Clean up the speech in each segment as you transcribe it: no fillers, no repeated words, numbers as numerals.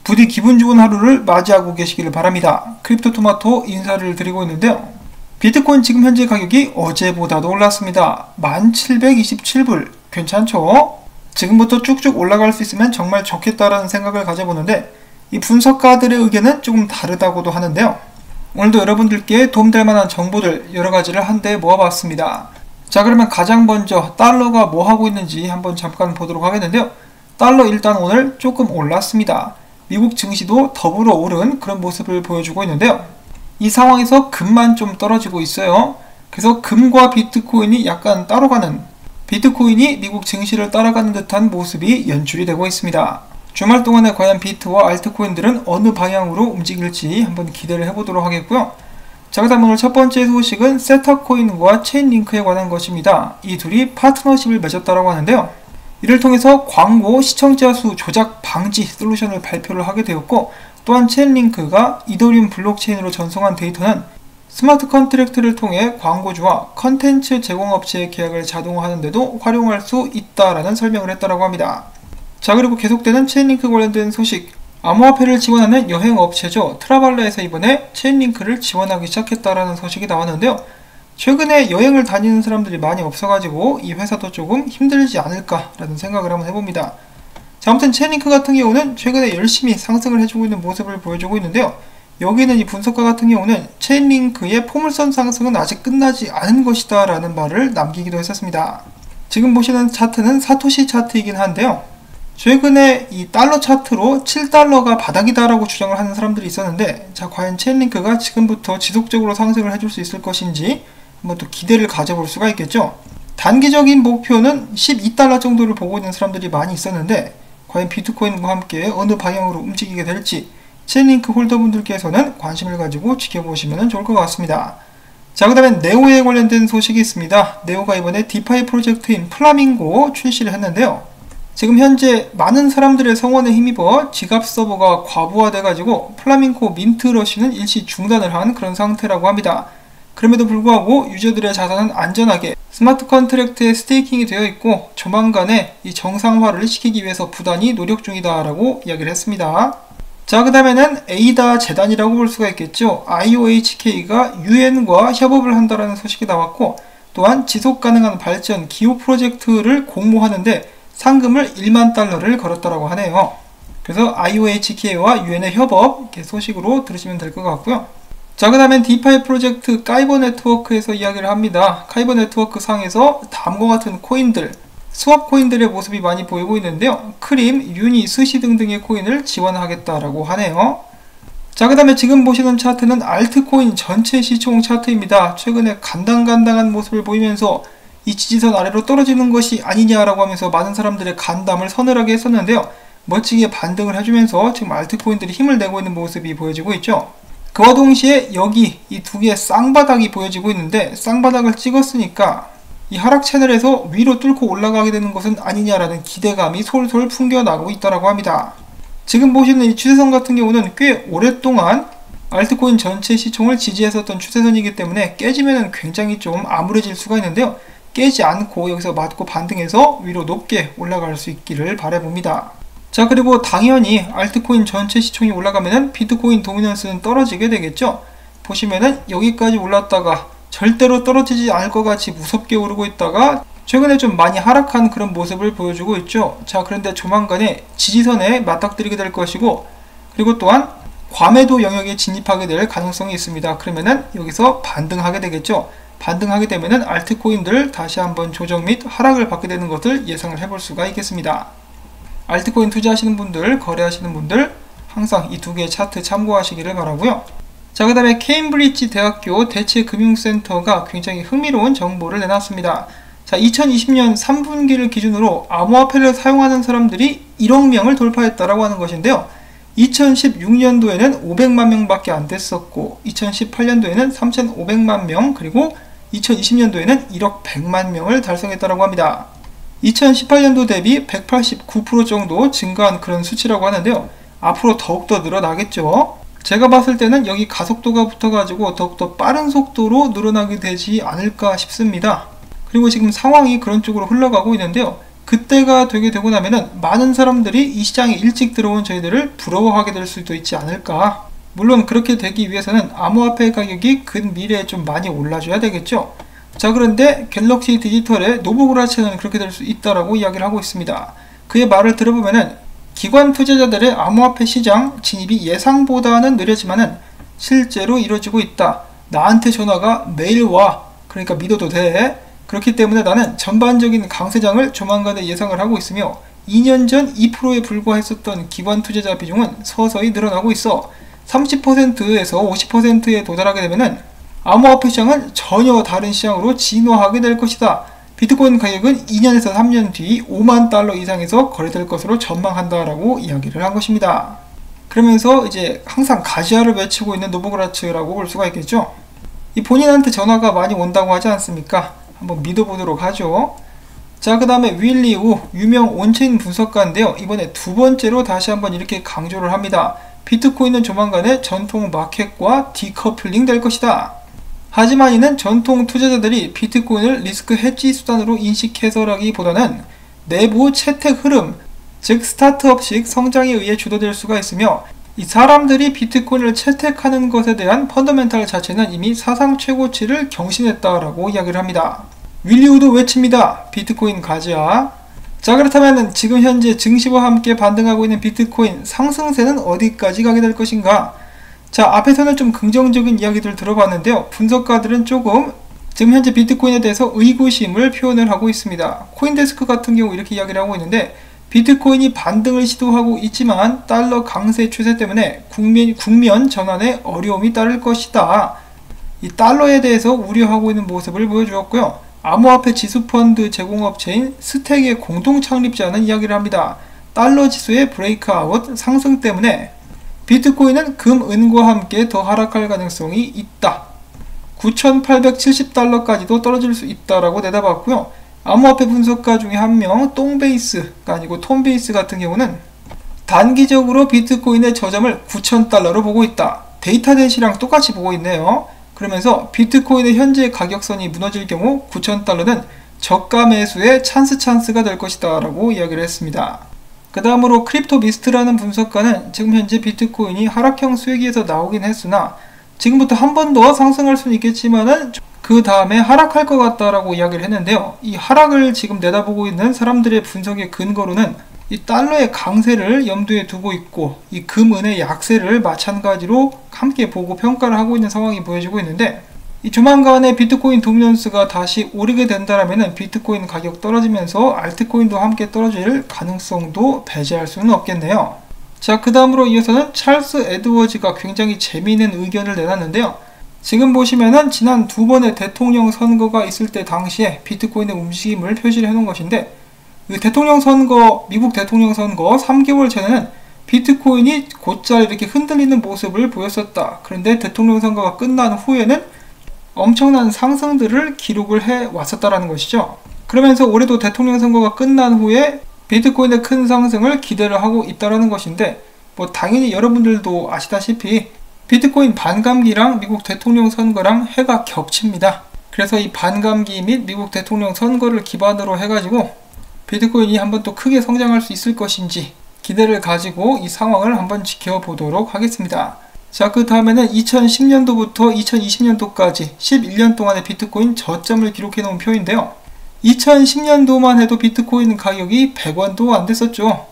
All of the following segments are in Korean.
부디 기분 좋은 하루를 맞이하고 계시기를 바랍니다. 크립토토마토 인사를 드리고 있는데요. 비트코인 지금 현재 가격이 어제보다도 올랐습니다. 1727불 괜찮죠? 지금부터 쭉쭉 올라갈 수 있으면 정말 좋겠다라는 생각을 가져보는데 이 분석가들의 의견은 조금 다르다고도 하는데요. 오늘도 여러분들께 도움될 만한 정보들 여러가지를 한데 모아봤습니다. 자, 그러면 가장 먼저 달러가 뭐 하고 있는지 한번 잠깐 보도록 하겠는데요. 달러 일단 오늘 조금 올랐습니다. 미국 증시도 더불어 오른 그런 모습을 보여주고 있는데요. 이 상황에서 금만 좀 떨어지고 있어요. 그래서 금과 비트코인이 약간 따로 가는, 비트코인이 미국 증시를 따라가는 듯한 모습이 연출이 되고 있습니다. 주말 동안에 과연 비트와 알트코인들은 어느 방향으로 움직일지 한번 기대를 해보도록 하겠고요. 자, 그다음 오늘 첫 번째 소식은 세타코인과 체인링크에 관한 것입니다. 이 둘이 파트너십을 맺었다고 하는데요. 이를 통해서 광고 시청자 수 조작 방지 솔루션을 발표를 하게 되었고, 또한 체인링크가 이더리움 블록체인으로 전송한 데이터는 스마트 컨트랙트를 통해 광고주와 컨텐츠 제공업체의 계약을 자동화하는 데도 활용할 수 있다라는 설명을 했다고 합니다. 자, 그리고 계속되는 체인링크 관련된 소식, 암호화폐를 지원하는 여행업체죠. 트라발라에서 이번에 체인링크를 지원하기 시작했다라는 소식이 나왔는데요. 최근에 여행을 다니는 사람들이 많이 없어가지고 이 회사도 조금 힘들지 않을까라는 생각을 한번 해봅니다. 자, 아무튼 체인링크 같은 경우는 최근에 열심히 상승을 해주고 있는 모습을 보여주고 있는데요. 여기는 이 분석가 같은 경우는 체인링크의 포물선 상승은 아직 끝나지 않은 것이다 라는 말을 남기기도 했었습니다. 지금 보시는 차트는 사토시 차트이긴 한데요. 최근에 이 달러 차트로 7달러가 바닥이다라고 주장을 하는 사람들이 있었는데, 자, 과연 체인링크가 지금부터 지속적으로 상승을 해줄 수 있을 것인지 한번 또 기대를 가져볼 수가 있겠죠. 단기적인 목표는 12달러 정도를 보고 있는 사람들이 많이 있었는데, 과연 비트코인과 함께 어느 방향으로 움직이게 될지 체인링크 홀더분들께서는 관심을 가지고 지켜보시면 좋을 것 같습니다. 자, 그 다음에 네오에 관련된 소식이 있습니다. 네오가 이번에 디파이 프로젝트인 플라밍고 출시를 했는데요. 지금 현재 많은 사람들의 성원에 힘입어 지갑 서버가 과부하돼가지고 플라밍고 민트 러시는 일시 중단을 한 그런 상태라고 합니다. 그럼에도 불구하고 유저들의 자산은 안전하게 스마트 컨트랙트에 스테이킹이 되어 있고 조만간에 이 정상화를 시키기 위해서 부단히 노력 중이다 라고 이야기를 했습니다. 자, 그 다음에는 에이다 재단이라고 볼 수가 있겠죠. IOHK가 UN과 협업을 한다라는 소식이 나왔고, 또한 지속가능한 발전 기후 프로젝트를 공모하는데 상금을 1만 달러를 걸었다라고 하네요. 그래서 IOHK와 UN의 협업 이렇게 소식으로 들으시면 될 것 같고요. 자, 그 다음엔 디파이 프로젝트 카이버 네트워크에서 이야기를 합니다. 카이버 네트워크 상에서 다음과 같은 코인들, 스왑 코인들의 모습이 많이 보이고 있는데요. 크림, 유니, 스시 등등의 코인을 지원하겠다라고 하네요. 자, 그 다음에 지금 보시는 차트는 알트코인 전체 시총 차트입니다. 최근에 간당간당한 모습을 보이면서 이 지지선 아래로 떨어지는 것이 아니냐라고 하면서 많은 사람들의 간담을 서늘하게 했었는데요. 멋지게 반등을 해주면서 지금 알트코인들이 힘을 내고 있는 모습이 보여지고 있죠. 그와 동시에 여기 이 두 개의 쌍바닥이 보여지고 있는데, 쌍바닥을 찍었으니까 이 하락 채널에서 위로 뚫고 올라가게 되는 것은 아니냐라는 기대감이 솔솔 풍겨나고 있다고 합니다. 지금 보시는 이 추세선 같은 경우는 꽤 오랫동안 알트코인 전체 시총을 지지했었던 추세선이기 때문에 깨지면 굉장히 좀 암울해질 수가 있는데요. 깨지 않고 여기서 맞고 반등해서 위로 높게 올라갈 수 있기를 바라봅니다. 자, 그리고 당연히 알트코인 전체 시총이 올라가면은 비트코인 도미넌스는 떨어지게 되겠죠. 보시면은 여기까지 올랐다가 절대로 떨어지지 않을 것 같이 무섭게 오르고 있다가 최근에 좀 많이 하락한 그런 모습을 보여주고 있죠. 자, 그런데 조만간에 지지선에 맞닥뜨리게 될 것이고, 그리고 또한 과매도 영역에 진입하게 될 가능성이 있습니다. 그러면은 여기서 반등하게 되겠죠. 반등하게 되면은 알트코인들 다시 한번 조정 및 하락을 받게 되는 것을 예상을 해볼 수가 있겠습니다. 알트코인 투자하시는 분들, 거래하시는 분들 항상 이 두 개의 차트 참고하시기를 바라고요. 자, 그 다음에 케임브리지 대학교 대체금융센터가 굉장히 흥미로운 정보를 내놨습니다. 자, 2020년 3분기를 기준으로 암호화폐를 사용하는 사람들이 1억 명을 돌파했다라고 하는 것인데요. 2016년도에는 500만 명밖에 안 됐었고, 2018년도에는 3,500만 명, 그리고 2020년도에는 1억 100만 명을 달성했다고 합니다. 2018년도 대비 189% 정도 증가한 그런 수치라고 하는데요. 앞으로 더욱더 늘어나겠죠. 제가 봤을 때는 여기 가속도가 붙어가지고 더욱더 빠른 속도로 늘어나게 되지 않을까 싶습니다. 그리고 지금 상황이 그런 쪽으로 흘러가고 있는데요. 그때가 되게 되고 나면은 많은 사람들이 이 시장에 일찍 들어온 저희들을 부러워하게 될 수도 있지 않을까. 물론 그렇게 되기 위해서는 암호화폐 가격이 근미래에 좀 많이 올라줘야 되겠죠. 자, 그런데 갤럭시 디지털의 노부그라츠는 그렇게 될 수 있다라고 이야기를 하고 있습니다. 그의 말을 들어보면은 기관 투자자들의 암호화폐 시장 진입이 예상보다는 느려지만은 실제로 이루어지고 있다. 나한테 전화가 매일 와. 그러니까 믿어도 돼. 그렇기 때문에 나는 전반적인 강세장을 조만간에 예상을 하고 있으며 2년 전 2%에 불과했었던 기관 투자자 비중은 서서히 늘어나고 있어. 30%에서 50%에 도달하게 되면은 암호화폐 시장은 전혀 다른 시장으로 진화하게 될 것이다. 비트코인 가격은 2년에서 3년 뒤 5만 달러 이상에서 거래될 것으로 전망한다라고 이야기를 한 것입니다. 그러면서 이제 항상 가지아를 외치고 있는 노부그라츠라고 볼 수가 있겠죠. 이 본인한테 전화가 많이 온다고 하지 않습니까? 한번 믿어보도록 하죠. 자, 그 다음에 윌리 우 유명 온체인 분석가인데요. 이번에 두 번째로 다시 한번 이렇게 강조를 합니다. 비트코인은 조만간에 전통 마켓과 디커플링 될 것이다. 하지만 이는 전통 투자자들이 비트코인을 리스크 헤지 수단으로 인식해서라기보다는 내부 채택 흐름, 즉 스타트업식 성장에 의해 주도될 수가 있으며 이 사람들이 비트코인을 채택하는 것에 대한 펀더멘탈 자체는 이미 사상 최고치를 경신했다라고 이야기를 합니다. 윌리우도 외칩니다. 비트코인 가자. 자, 그렇다면 지금 현재 증시와 함께 반등하고 있는 비트코인 상승세는 어디까지 가게 될 것인가? 자, 앞에서는 좀 긍정적인 이야기들 들어봤는데요. 분석가들은 조금 지금 현재 비트코인에 대해서 의구심을 표현을 하고 있습니다. 코인데스크 같은 경우 이렇게 이야기를 하고 있는데 비트코인이 반등을 시도하고 있지만 달러 강세 추세 때문에 국면 전환에 어려움이 따를 것이다. 이 달러에 대해서 우려하고 있는 모습을 보여주었고요. 암호화폐 지수펀드 제공업체인 스택의 공동 창립자는 이야기를 합니다. 달러 지수의 브레이크아웃 상승 때문에 비트코인은 금, 은과 함께 더 하락할 가능성이 있다. 9,870달러까지도 떨어질 수 있다라고 내다봤고요. 암호화폐 분석가 중에 한 명, 똥베이스가 아니고 톰베이스 같은 경우는 단기적으로 비트코인의 저점을 9,000달러로 보고 있다. 데이터 대시랑 똑같이 보고 있네요. 그러면서 비트코인의 현재 가격선이 무너질 경우 9,000달러는 저가 매수의 찬스가 될 것이다 라고 이야기를 했습니다. 그 다음으로 크립토미스트라는 분석가는 지금 현재 비트코인이 하락형 수익에서 나오긴 했으나 지금부터 한 번 더 상승할 수는 있겠지만은 그 다음에 하락할 것 같다라고 이야기를 했는데요. 이 하락을 지금 내다보고 있는 사람들의 분석의 근거로는 이 달러의 강세를 염두에 두고 있고 이 금, 은의 약세를 마찬가지로 함께 보고 평가를 하고 있는 상황이 보여지고 있는데 이 조만간에 비트코인 도미넌스가 다시 오르게 된다면 비트코인 가격 떨어지면서 알트코인도 함께 떨어질 가능성도 배제할 수는 없겠네요. 자, 그 다음으로 이어서는 찰스 에드워즈가 굉장히 재미있는 의견을 내놨는데요. 지금 보시면은 지난 두 번의 대통령 선거가 있을 때 당시에 비트코인의 움직임을 표시를 해놓은 것인데 그 대통령 선거, 미국 대통령 선거 3개월 전에는 비트코인이 곧잘 이렇게 흔들리는 모습을 보였었다. 그런데 대통령 선거가 끝난 후에는 엄청난 상승들을 기록을 해 왔었다라는 것이죠. 그러면서 올해도 대통령 선거가 끝난 후에 비트코인의 큰 상승을 기대를 하고 있다라는 것인데 뭐 당연히 여러분들도 아시다시피 비트코인 반감기랑 미국 대통령 선거랑 해가 겹칩니다. 그래서 이 반감기 및 미국 대통령 선거를 기반으로 해가지고 비트코인이 한번 또 크게 성장할 수 있을 것인지 기대를 가지고 이 상황을 한번 지켜보도록 하겠습니다. 자, 그 다음에는 2010년도부터 2020년도까지 11년 동안의 비트코인 저점을 기록해 놓은 표인데요. 2010년도만 해도 비트코인 가격이 100원도 안 됐었죠.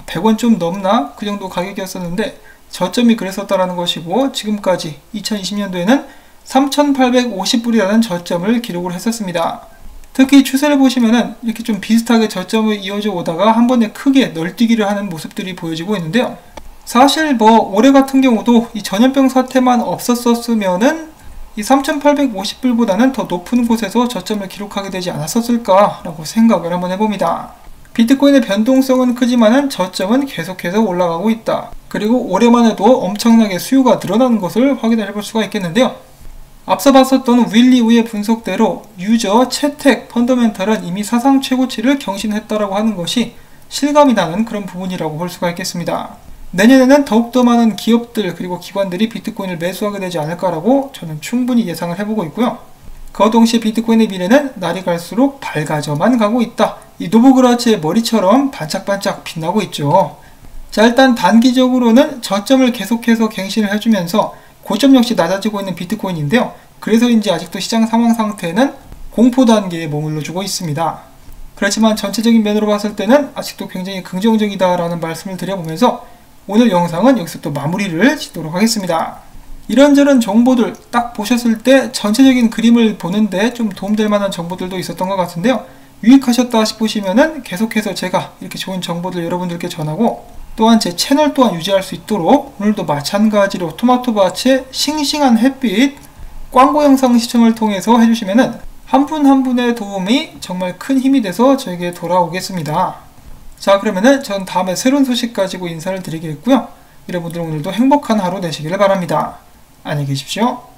100원 좀 넘나? 그 정도 가격이었었는데 저점이 그랬었다라는 것이고 지금까지 2020년도에는 3,850불이라는 저점을 기록을 했었습니다. 특히 추세를 보시면은 이렇게 좀 비슷하게 저점을 이어져 오다가 한 번에 크게 널뛰기를 하는 모습들이 보여지고 있는데요. 사실 뭐 올해 같은 경우도 이 전염병 사태만 없었으면은 이 3,850불보다는 더 높은 곳에서 저점을 기록하게 되지 않았었을까라고 생각을 한번 해봅니다. 비트코인의 변동성은 크지만은 저점은 계속해서 올라가고 있다. 그리고 올해만 해도 엄청나게 수요가 늘어나는 것을 확인을 해볼 수가 있겠는데요. 앞서 봤었던 윌리 우의 분석대로 유저 채택 펀더멘탈은 이미 사상 최고치를 경신했다라고 하는 것이 실감이 나는 그런 부분이라고 볼 수가 있겠습니다. 내년에는 더욱더 많은 기업들 그리고 기관들이 비트코인을 매수하게 되지 않을까라고 저는 충분히 예상을 해보고 있고요. 그와 동시에 비트코인의 미래는 날이 갈수록 밝아져만 가고 있다. 이 노보그라츠의 머리처럼 반짝반짝 빛나고 있죠. 자, 일단 단기적으로는 저점을 계속해서 갱신을 해주면서 고점 역시 낮아지고 있는 비트코인인데요. 그래서인지 아직도 시장 상황 상태는 공포 단계에 머물러주고 있습니다. 그렇지만 전체적인 면으로 봤을 때는 아직도 굉장히 긍정적이다라는 말씀을 드려보면서 오늘 영상은 여기서 또 마무리를 짓도록 하겠습니다. 이런저런 정보들 딱 보셨을 때 전체적인 그림을 보는데 좀 도움될 만한 정보들도 있었던 것 같은데요. 유익하셨다 싶으시면은 계속해서 제가 이렇게 좋은 정보들 여러분들께 전하고, 또한 제 채널 또한 유지할 수 있도록 오늘도 마찬가지로 토마토밭의 싱싱한 햇빛 광고 영상 시청을 통해서 해주시면은 한 분 한 분의 도움이 정말 큰 힘이 돼서 저에게 돌아오겠습니다. 자, 그러면은 전 다음에 새로운 소식 가지고 인사를 드리겠고요. 여러분들 오늘도 행복한 하루 되시기를 바랍니다. 안녕히 계십시오.